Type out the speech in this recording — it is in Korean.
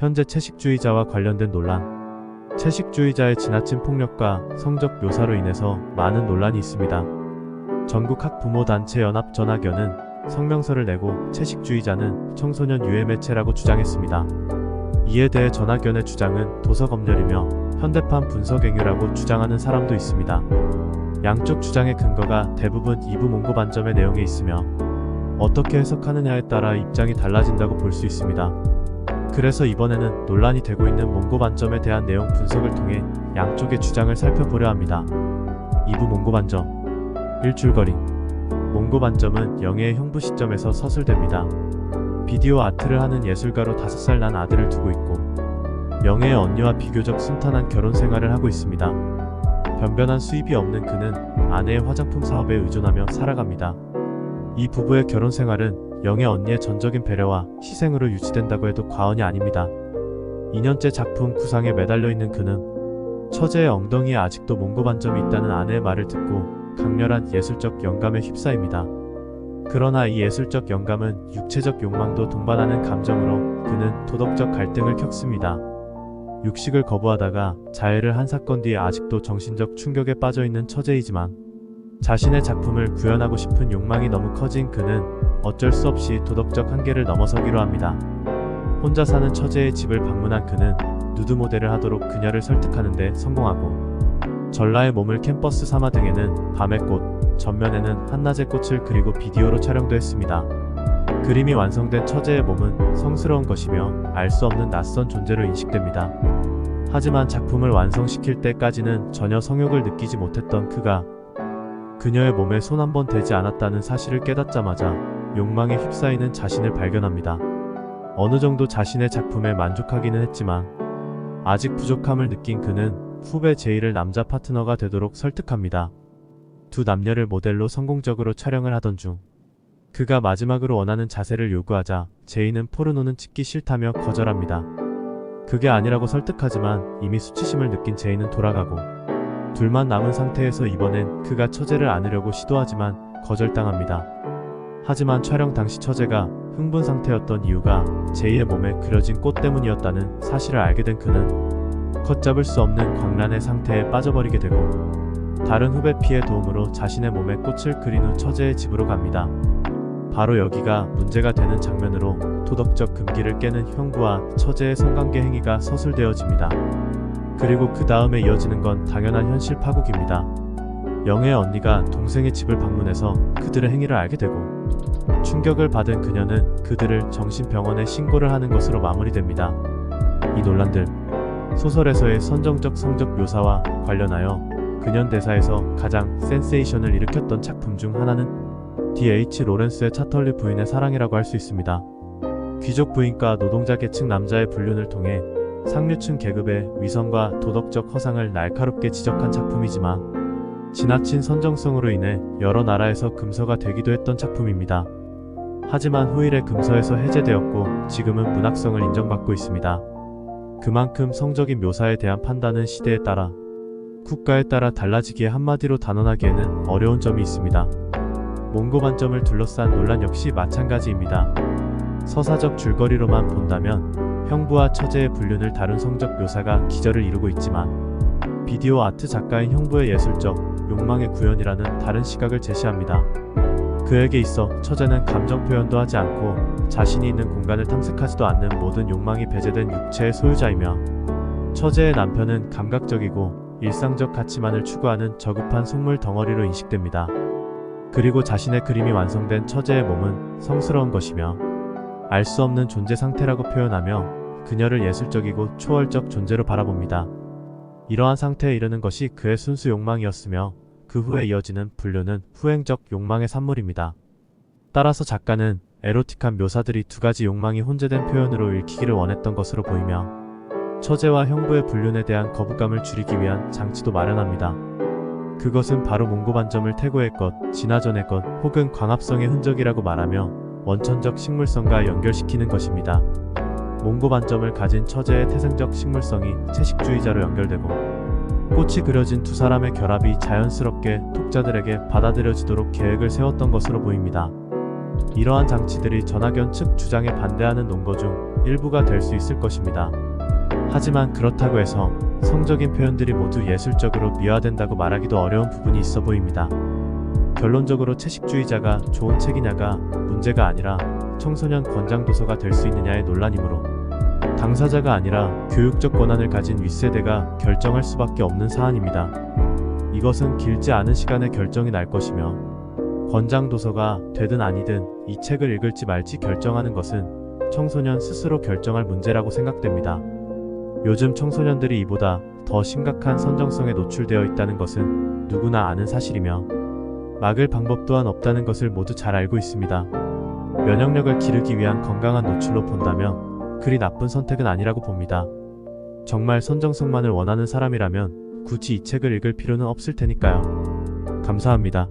현재 채식주의자와 관련된 논란. 채식주의자의 지나친 폭력과 성적 묘사로 인해서 많은 논란이 있습니다. 전국 학부모단체 연합 전학연은 성명서를 내고 채식주의자는 청소년 유해 매체라고 주장했습니다. 이에 대해 전학연의 주장은 도서검열이며 현대판 분석행위라고 주장하는 사람도 있습니다. 양쪽 주장의 근거가 대부분 2부 몽고 반점의 내용에 있으며 어떻게 해석하느냐에 따라 입장이 달라진다고 볼 수 있습니다. 그래서 이번에는 논란이 되고 있는 몽고 반점에 대한 내용 분석을 통해 양쪽의 주장을 살펴보려 합니다. 2부 몽고 반점. 일줄거리. 몽고 반점은 영예의 형부 시점에서 서술됩니다. 비디오 아트를 하는 예술가로 5살 난 아들을 두고 있고 영예의 언니와 비교적 순탄한 결혼 생활을 하고 있습니다. 변변한 수입이 없는 그는 아내의 화장품 사업에 의존하며 살아갑니다. 이 부부의 결혼 생활은 영예 언니의 전적인 배려와 희생으로 유지된다고 해도 과언이 아닙니다. 2년째 작품 구상에 매달려 있는 그는 처제의 엉덩이에 아직도 몽고 반점이 있다는 아내의 말을 듣고 강렬한 예술적 영감에 휩싸입니다. 그러나 이 예술적 영감은 육체적 욕망도 동반하는 감정으로 그는 도덕적 갈등을 겪습니다. 육식을 거부하다가 자해를 한 사건 뒤에 아직도 정신적 충격에 빠져있는 처제이지만 자신의 작품을 구현하고 싶은 욕망이 너무 커진 그는 어쩔 수 없이 도덕적 한계를 넘어서기로 합니다. 혼자 사는 처제의 집을 방문한 그는 누드 모델을 하도록 그녀를 설득하는데 성공하고 전라의 몸을 캔버스 삼아 등에는 밤의 꽃, 전면에는 한낮의 꽃을 그리고 비디오로 촬영도 했습니다. 그림이 완성된 처제의 몸은 성스러운 것이며 알 수 없는 낯선 존재로 인식됩니다. 하지만 작품을 완성시킬 때까지는 전혀 성욕을 느끼지 못했던 그가 그녀의 몸에 손 한 번 대지 않았다는 사실을 깨닫자마자 욕망에 휩싸이는 자신을 발견합니다. 어느 정도 자신의 작품에 만족하기는 했지만 아직 부족함을 느낀 그는 후배 제이를 남자 파트너가 되도록 설득합니다. 두 남녀를 모델로 성공적으로 촬영을 하던 중 그가 마지막으로 원하는 자세를 요구하자 제이는 포르노는 찍기 싫다며 거절합니다. 그게 아니라고 설득하지만 이미 수치심을 느낀 제이는 돌아가고 둘만 남은 상태에서 이번엔 그가 처제를 안으려고 시도하지만 거절당합니다. 하지만 촬영 당시 처제가 흥분 상태였던 이유가 제이의 몸에 그려진 꽃 때문이었다는 사실을 알게 된 그는 걷잡을 수 없는 광란의 상태에 빠져버리게 되고 다른 후배 P의 도움으로 자신의 몸에 꽃을 그린 후 처제의 집으로 갑니다. 바로 여기가 문제가 되는 장면으로 도덕적 금기를 깨는 형부와 처제의 성관계 행위가 서술되어집니다. 그리고 그 다음에 이어지는 건 당연한 현실 파국입니다. 영예의 언니가 동생의 집을 방문해서 그들의 행위를 알게 되고 충격을 받은 그녀는 그들을 정신병원에 신고를 하는 것으로 마무리됩니다. 이 논란들, 소설에서의 선정적 성적 묘사와 관련하여 근현대사에서 가장 센세이션을 일으켰던 작품 중 하나는 D.H. 로렌스의 차털리 부인의 사랑이라고 할 수 있습니다. 귀족 부인과 노동자 계층 남자의 불륜을 통해 상류층 계급의 위선과 도덕적 허상을 날카롭게 지적한 작품이지만 지나친 선정성으로 인해 여러 나라에서 금서가 되기도 했던 작품입니다. 하지만 후일에 금서에서 해제되었고 지금은 문학성을 인정받고 있습니다. 그만큼 성적인 묘사에 대한 판단은 시대에 따라 국가에 따라 달라지기에 한마디로 단언하기에는 어려운 점이 있습니다. 몽고 반점을 둘러싼 논란 역시 마찬가지입니다. 서사적 줄거리로만 본다면 형부와 처제의 불륜을 다룬 성적 묘사가 기저를 이루고 있지만 비디오 아트 작가인 형부의 예술적 욕망의 구현이라는 다른 시각을 제시합니다. 그에게 있어 처제는 감정 표현도 하지 않고 자신이 있는 공간을 탐색하지도 않는 모든 욕망이 배제된 육체의 소유자이며 처제의 남편은 감각적이고 일상적 가치만을 추구하는 저급한 속물 덩어리로 인식됩니다. 그리고 자신의 그림이 완성된 처제의 몸은 성스러운 것이며 알 수 없는 존재 상태라고 표현하며 그녀를 예술적이고 초월적 존재로 바라봅니다. 이러한 상태에 이르는 것이 그의 순수 욕망이었으며 그 후에 이어지는 불륜은 후행적 욕망의 산물입니다. 따라서 작가는 에로틱한 묘사들이 두 가지 욕망이 혼재된 표현으로 읽히기를 원했던 것으로 보이며 처제와 형부의 불륜에 대한 거부감을 줄이기 위한 장치도 마련합니다. 그것은 바로 몽고 반점을 태고의 것, 진화전의 것 혹은 광합성의 흔적이라고 말하며 원천적 식물성과 연결시키는 것입니다. 몽고 반점을 가진 처제의 태생적 식물성이 채식주의자로 연결되고 꽃이 그려진 두 사람의 결합이 자연스럽게 독자들에게 받아들여지도록 계획을 세웠던 것으로 보입니다. 이러한 장치들이 전학연 측 주장에 반대하는 논거 중 일부가 될 수 있을 것입니다. 하지만 그렇다고 해서 성적인 표현들이 모두 예술적으로 미화된다고 말하기도 어려운 부분이 있어 보입니다. 결론적으로 채식주의자가 좋은 책이냐가 문제가 아니라 청소년 권장 도서가 될 수 있느냐의 논란이므로 당사자가 아니라 교육적 권한을 가진 윗세대가 결정할 수밖에 없는 사안입니다. 이것은 길지 않은 시간에 결정이 날 것이며 권장 도서가 되든 아니든 이 책을 읽을지 말지 결정하는 것은 청소년 스스로 결정할 문제라고 생각됩니다. 요즘 청소년들이 이보다 더 심각한 선정성에 노출되어 있다는 것은 누구나 아는 사실이며 막을 방법 또한 없다는 것을 모두 잘 알고 있습니다. 면역력을 기르기 위한 건강한 노출로 본다면 그리 나쁜 선택은 아니라고 봅니다. 정말 선정성만을 원하는 사람이라면 굳이 이 책을 읽을 필요는 없을 테니까요. 감사합니다.